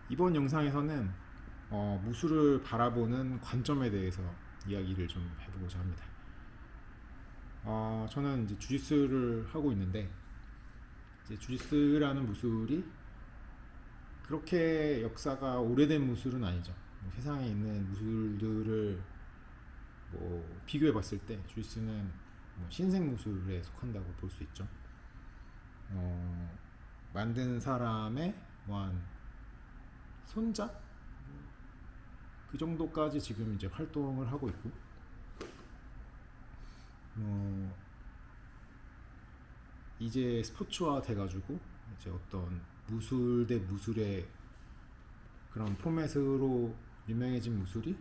이번 영상에서는 무술을 바라보는 관점에 대해서 이야기를 좀 해보고자 합니다. 저는 이제 주짓수를 하고 있는데, 이제 주짓수라는 무술이 그렇게 역사가 오래된 무술은 아니죠. 세상에 있는 무술들을 비교해봤을 때 주짓수는 신생 무술에 속한다고 볼 수 있죠. 만든 사람의 한 손자 그 정도까지 지금 이제 활동을 하고 있고, 이제 스포츠화 돼가지고 이제 어떤 무술 대 무술의 그런 포맷으로 유명해진 무술이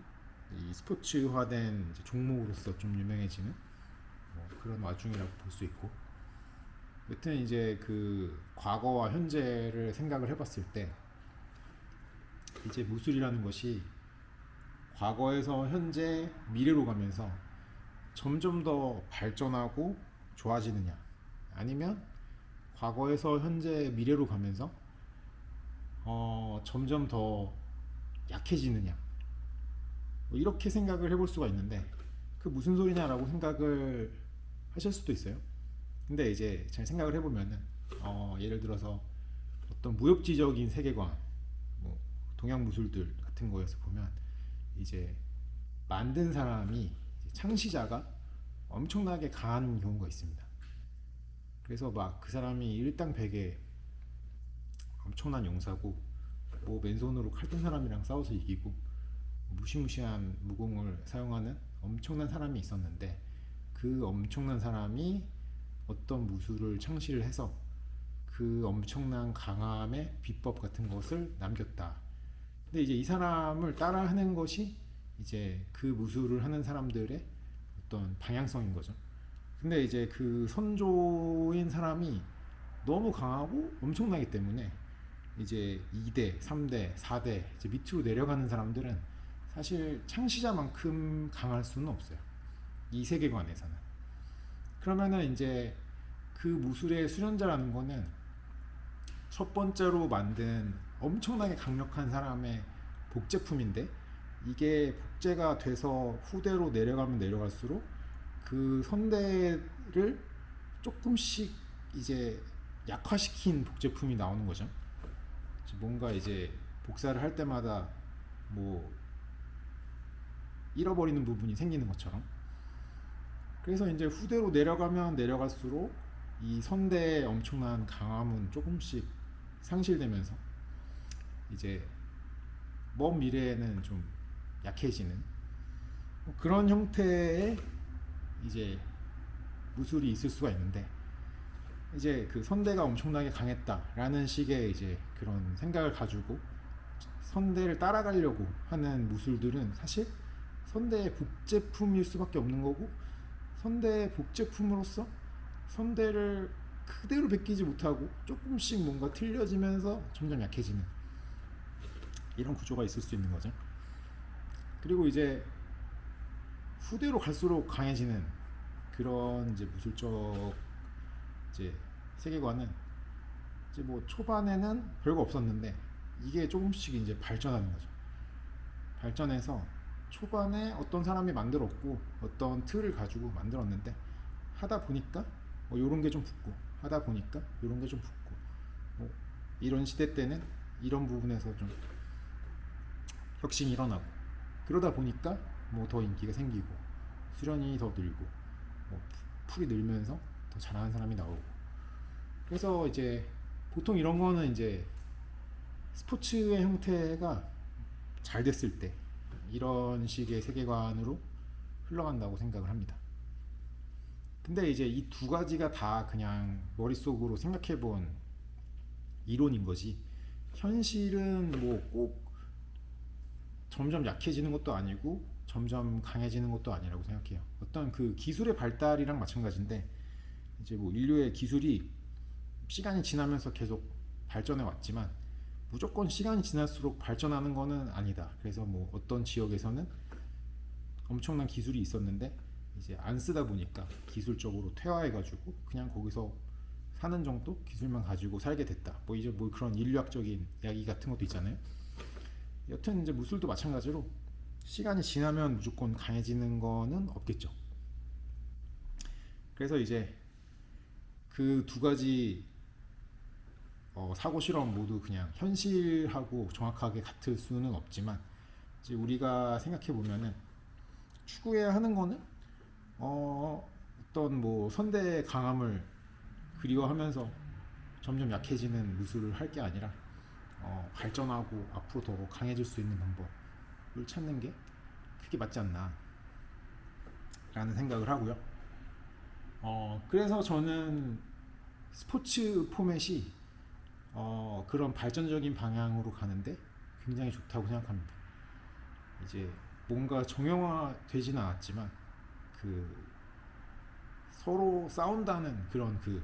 이 스포츠화된 이제 종목으로서 좀 유명해지는 그런 와중이라고 볼 수 있고, 여튼 이제 그 과거와 현재를 생각을 해봤을 때 이제 무술이라는 것이 과거에서 현재 미래로 가면서 점점 더 발전하고 좋아지느냐, 아니면 과거에서 현재 미래로 가면서 점점 더 약해지느냐, 이렇게 생각을 해볼 수가 있는데, 그 무슨 소리냐라고 생각을 하실 수도 있어요. 근데 이제 잘 생각을 해보면은 예를 들어서 어떤 무협지적인 세계관, 동양 무술들 같은 거에서 보면 이제 만든 사람이, 창시자가 엄청나게 강한 경우가 있습니다. 그래서 막 그 사람이 일당백의 엄청난 용사고, 맨손으로 칼든 사람이랑 싸워서 이기고 무시무시한 무공을 사용하는 엄청난 사람이 있었는데, 그 엄청난 사람이 어떤 무술을 창시를 해서 그 엄청난 강함의 비법 같은 것을 남겼다. 근데 이제 이 사람을 따라하는 것이 이제 그 무술을 하는 사람들의 어떤 방향성인 거죠. 근데 이제 그 선조인 사람이 너무 강하고 엄청나기 때문에 이제 2대, 3대, 4대 이제 밑으로 내려가는 사람들은 사실 창시자만큼 강할 수는 없어요. 이 세계관에서는. 그러면은 이제 그 무술의 수련자라는 거는 첫 번째로 만든 엄청나게 강력한 사람의 복제품인데, 이게 복제가 돼서 후대로 내려가면 내려갈수록 그 선대를 조금씩 이제 약화시킨 복제품이 나오는 거죠. 뭔가 이제 복사를 할 때마다 잃어버리는 부분이 생기는 것처럼. 그래서 이제 후대로 내려가면 내려갈수록 이 선대의 엄청난 강함은 조금씩 상실되면서 이제 먼 미래에는 좀 약해지는 그런 형태의 이제 무술이 있을 수가 있는데, 이제 그 선대가 엄청나게 강했다라는 식의 이제 그런 생각을 가지고 선대를 따라가려고 하는 무술들은 사실 선대의 복제품일 수밖에 없는 거고, 선대의 복제품으로서 선대를 그대로 베끼지 못하고 조금씩 뭔가 틀려지면서 점점 약해지는 이런 구조가 있을 수 있는 거죠. 그리고 이제 후대로 갈수록 강해지는 그런 이제 무술적 이제 세계관은 이제 초반에는 별거 없었는데 이게 조금씩 이제 발전하는 거죠. 발전해서 초반에 어떤 사람이 만들었고 어떤 틀을 가지고 만들었는데, 하다 보니까 요런 게 좀 붙고, 하다 보니까 요런 게 좀 붙고, 이런 시대 때는 이런 부분에서 좀 혁신이 일어나고, 그러다 보니까 더 인기가 생기고 수련이 더 늘고 풀이 늘면서 더 잘하는 사람이 나오고. 그래서 이제 보통 이런 거는 이제 스포츠의 형태가 잘 됐을 때 이런 식의 세계관으로 흘러간다고 생각을 합니다. 근데 이제 이 두 가지가 다 그냥 머릿속으로 생각해 본 이론인 거지, 현실은 꼭 점점 약해지는 것도 아니고 점점 강해지는 것도 아니라고 생각해요. 어떤 그 기술의 발달이랑 마찬가지인데, 이제 인류의 기술이 시간이 지나면서 계속 발전해 왔지만 무조건 시간이 지날수록 발전하는 거는 아니다. 그래서 어떤 지역에서는 엄청난 기술이 있었는데 이제 안 쓰다 보니까 기술적으로 퇴화해가지고 그냥 거기서 사는 정도 기술만 가지고 살게 됐다. 이제 그런 인류학적인 이야기 같은 것도 있잖아요. 여튼 이제 무술도 마찬가지로 시간이 지나면 무조건 강해지는 거는 없겠죠. 그래서 이제 그 두 가지 사고 실험 모두 그냥 현실하고 정확하게 같을 수는 없지만, 이제 우리가 생각해 보면은 추구해야 하는 거는 어떤 뭐 선대의 강함을 그리워하면서 점점 약해지는 무술을 할 게 아니라 발전하고 앞으로 더 강해질 수 있는 방법을 찾는 게 그게 맞지 않나 라는 생각을 하고요. 그래서 저는 스포츠 포맷이 그런 발전적인 방향으로 가는데 굉장히 좋다고 생각합니다. 이제 뭔가 정형화되지는 않았지만 그 서로 싸운다는 그런 그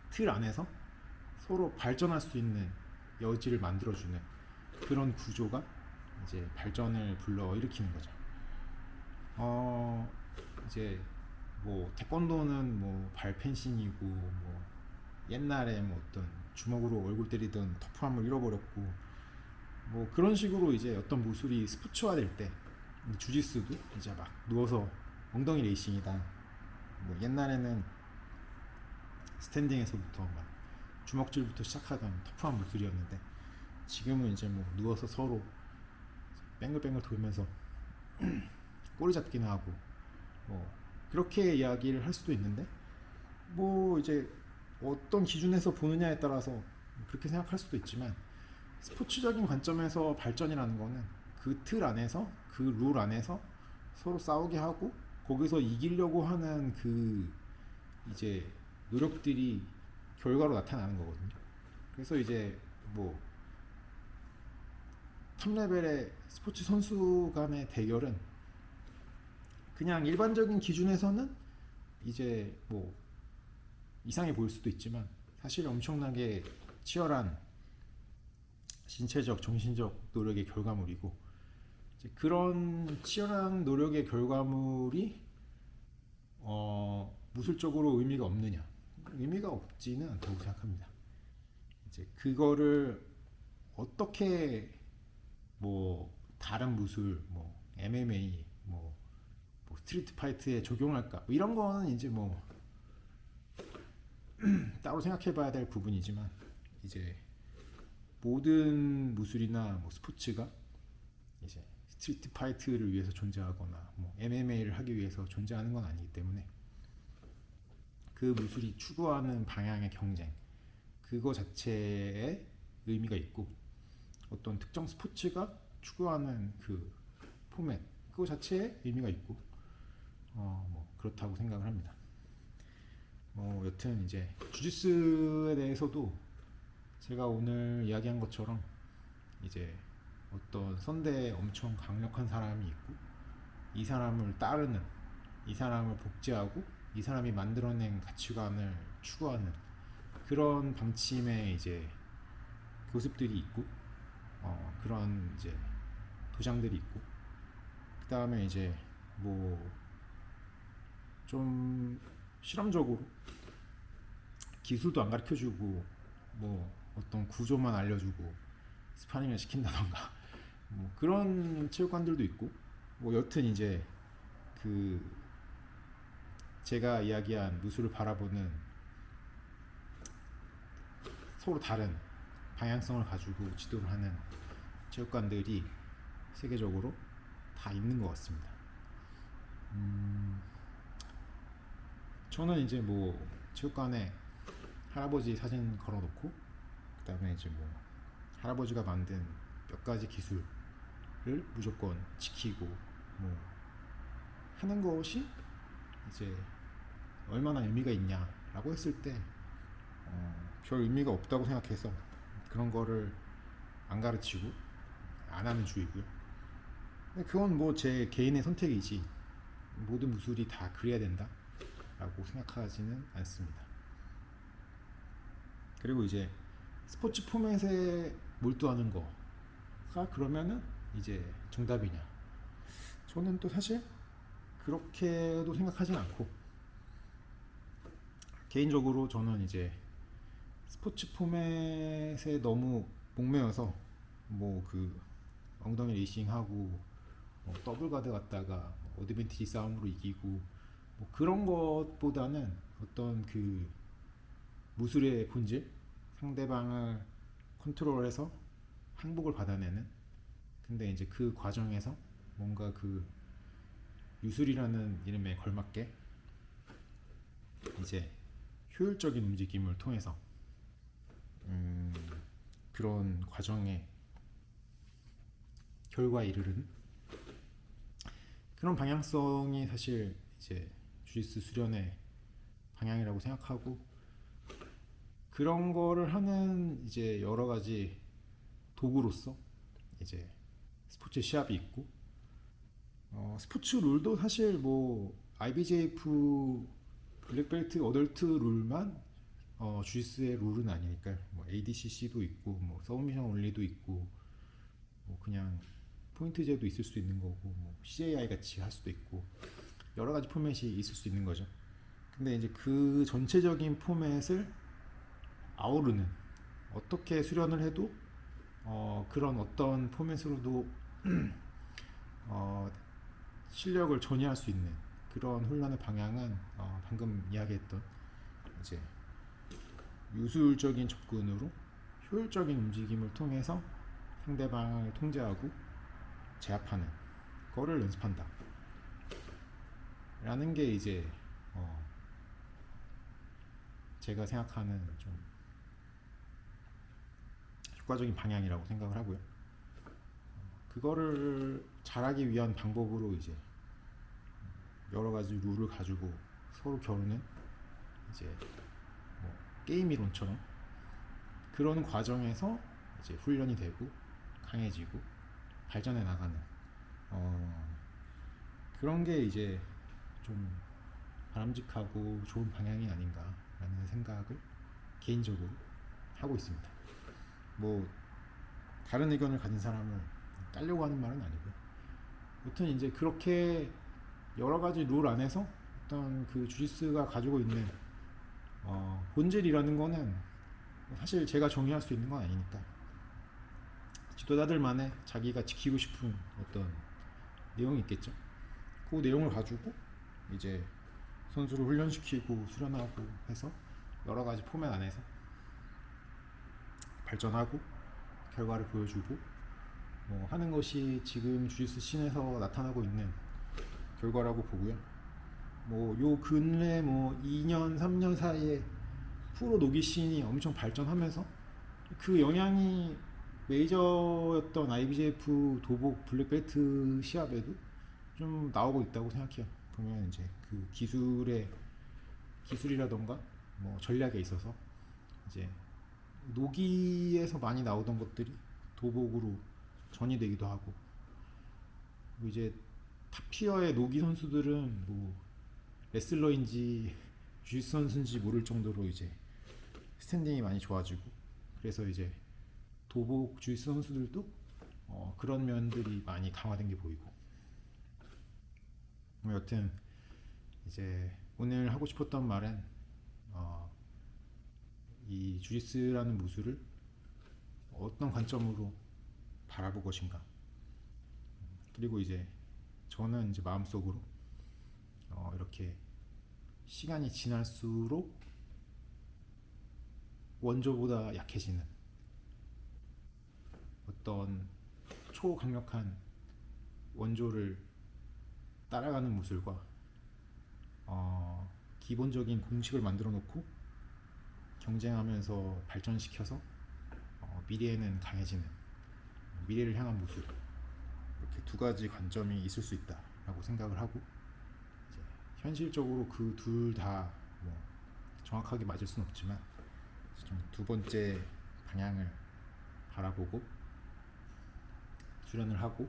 틀 안에서 서로 발전할 수 있는 여지를 만들어주는 그런 구조가 이제 발전을 불러일으키는 거죠. 이제 뭐 태권도는 뭐 발펜싱이고, 뭐 옛날에 뭐 어떤 주먹으로 얼굴 때리던 터프함을 잃어버렸고, 뭐 그런 식으로 이제 어떤 무술이 스포츠화될 때, 주짓수도 이제 막 누워서 엉덩이 레이싱이다. 뭐 옛날에는 스탠딩에서부터 막 주먹질부터 시작하던 터프한 무술이었는데, 지금은 이제 뭐 누워서 서로 뱅글뱅글 돌면서 꼬리 잡기나 하고, 뭐 그렇게 이야기를 할 수도 있는데, 뭐 이제 어떤 기준에서 보느냐에 따라서 그렇게 생각할 수도 있지만, 스포츠적인 관점에서 발전이라는 거는 그 틀 안에서, 그 룰 안에서 서로 싸우게 하고 거기서 이기려고 하는 그 이제 노력들이 결과로 나타나는 거거든요. 그래서 이제 뭐 탑레벨의 스포츠 선수 간의 대결은 그냥 일반적인 기준에서는 이제 뭐 이상해 보일 수도 있지만, 사실 엄청나게 치열한 신체적, 정신적 노력의 결과물이고, 이제 그런 치열한 노력의 결과물이 무술적으로 의미가 없느냐? 의미가 없지는 않다고 생각합니다. 이제 그거를 어떻게 뭐 다른 무술, 뭐 MMA, 뭐 스트리트 파이트에 적용할까? 뭐 이런 거는 이제 뭐 따로 생각해봐야 될 부분이지만, 이제 모든 무술이나 뭐 스포츠가 이제 스트리트 파이트를 위해서 존재하거나 뭐 MMA를 하기 위해서 존재하는 건 아니기 때문에, 그 무술이 추구하는 방향의 경쟁, 그거 자체에 의미가 있고, 어떤 특정 스포츠가 추구하는 그 포맷, 그거 자체에 의미가 있고, 뭐 그렇다고 생각을 합니다. 뭐 여튼 이제 주짓수에 대해서도 제가 오늘 이야기한 것처럼 이제 어떤 선대에 엄청 강력한 사람이 있고, 이 사람을 따르는, 이 사람을 복제하고 이 사람이 만들어낸 가치관을 추구하는 그런 방침의 이제 교습들이 있고, 그런 이제 도장들이 있고, 그 다음에 이제 뭐 좀 실험적으로 기술도 안 가르쳐주고 뭐 어떤 구조만 알려주고 스파링을 시킨다던가 뭐 그런 체육관들도 있고, 뭐 여튼 이제 그 제가 이야기한 무술을 바라보는 서로 다른 방향성을 가지고 지도를 하는 체육관들이 세계적으로 다 있는 것 같습니다. 저는 이제 뭐 체육관에 할아버지 사진 걸어놓고, 그 다음에 이제 뭐 할아버지가 만든 몇 가지 기술을 무조건 지키고 뭐 하는 것이 이제 얼마나 의미가 있냐라고 했을 때 별 의미가 없다고 생각해서 그런 거를 안 가르치고 안 하는 주의고요. 근데 그건 뭐 제 개인의 선택이지 모든 무술이 다 그래야 된다 라고 생각하지는 않습니다. 그리고 이제 스포츠 포맷에 몰두하는 거가 그러면은 이제 정답이냐? 저는 또 사실 그렇게도 생각하진 않고, 개인적으로 저는 이제 스포츠 포맷에 너무 목매어서 뭐 그 엉덩이 레이싱하고 뭐 더블 가드 갔다가 어드밴티지 싸움으로 이기고 뭐 그런 것보다는 어떤 그 무술의 본질, 상대방을 컨트롤해서 항복을 받아내는. 근데 이제 그 과정에서 뭔가 그 유술이라는 이름에 걸맞게 이제 효율적인 움직임을 통해서 음, 그런 과정의 결과에 이르는 그런 방향성이 사실 이제 주짓수 수련의 방향이라고 생각하고, 그런 거를 하는 이제 여러 가지 도구로서 이제 스포츠 시합이 있고, 스포츠 룰도 사실 뭐 IBJF 블랙벨트 어덜트 룰만 주짓수의 룰은 아니니까 뭐 ADCC도 있고 뭐 서브미션 올리도 있고 뭐 그냥 포인트제도 있을 수 있는 거고 뭐 CAI 같이 할 수도 있고 여러 가지 포맷이 있을 수 있는 거죠. 근데 이제 그 전체적인 포맷을 아우르는, 어떻게 수련을 해도 그런 어떤 포맷으로도 실력을 전이할 수 있는 그런 훈련의 방향은 방금 이야기했던 이제 유술적인 접근으로 효율적인 움직임을 통해서 상대방을 통제하고 제압하는 거를 연습한다 라는 게 이제 제가 생각하는 좀 효과적인 방향이라고 생각을 하고요. 그거를 잘하기 위한 방법으로 이제 여러 가지 룰을 가지고 서로 겨루는 이제 뭐 게임 이론처럼 그런 과정에서 이제 훈련이 되고 강해지고 발전해 나가는 그런 게 이제 좀 바람직하고 좋은 방향이 아닌가라는 생각을 개인적으로 하고 있습니다. 뭐 다른 의견을 가진 사람을 깔려고 하는 말은 아니고요. 여튼 이제 그렇게 여러 가지 룰 안에서 어떤 그 주짓수가 가지고 있는 본질이라는 거는 사실 제가 정의할 수 있는 건 아니니까 지도자들만의 자기가 지키고 싶은 어떤 내용이 있겠죠. 그 내용을 가지고 이제 선수를 훈련시키고 수련하고 해서 여러 가지 포맷 안에서 발전하고 결과를 보여주고 뭐 하는 것이 지금 주짓수 씬에서 나타나고 있는 결과라고 보고요. 뭐 요 근래 뭐 2년 3년 사이에 프로 노기 씬이 엄청 발전하면서 그 영향이 메이저였던 IBJF 도복 블랙벨트 시합에도 좀 나오고 있다고 생각해요. 보면 이제 그 기술이라던가 뭐 전략에 있어서 이제 노기에서 많이 나오던 것들이 도복으로 전이되기도 하고, 뭐 이제 탑티어의 노기 선수들은 뭐 레슬러인지 주짓수 선수인지 모를 정도로 이제 스탠딩이 많이 좋아지고, 그래서 이제 도복 주짓수 선수들도 그런 면들이 많이 강화된 게 보이고, 뭐 여튼 이제 오늘 하고 싶었던 말은 이 주짓수라는 무술을 어떤 관점으로 바라볼 것인가, 그리고 이제 저는 이제 마음속으로 이렇게 시간이 지날수록 원조보다 약해지는 어떤 초강력한 원조를 따라가는 무술과 기본적인 공식을 만들어 놓고 경쟁하면서 발전시켜서 미래에는 강해지는 미래를 향한 무술, 이렇게 두 가지 관점이 있을 수 있다라고 생각을 하고, 이제 현실적으로 그 둘 다 뭐 정확하게 맞을 수는 없지만 좀 두 번째 방향을 바라보고 수련을 하고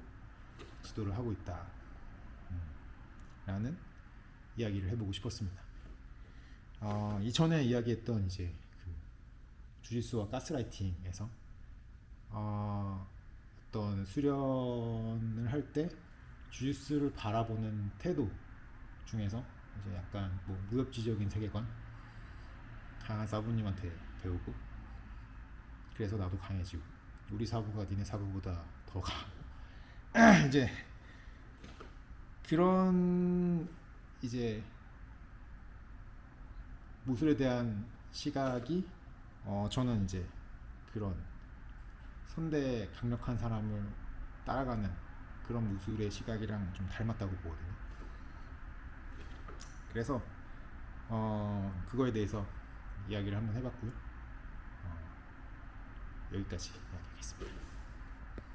지도를 하고 있다 라는 이야기를 해보고 싶었습니다. 이전에 이야기했던 이제 그 주짓수와 가스라이팅에서 어떤 수련을 할 때 주짓수를 바라보는 태도 중에서 이제 약간 뭐 무협지적인 세계관, 강한 사부님한테 배우고 그래서 나도 강해지고 우리 사고가 니네 사고보다 더 가. 이제 그런 이제 무술에 대한 시각이 저는 이제 그런 선대 강력한 사람을 따라가는 그런 무술의 시각이랑 좀 닮았다고 보거든요. 그래서 그거에 대해서 이야기를 한번 해봤고요. 여기까지 이야기하겠습니다.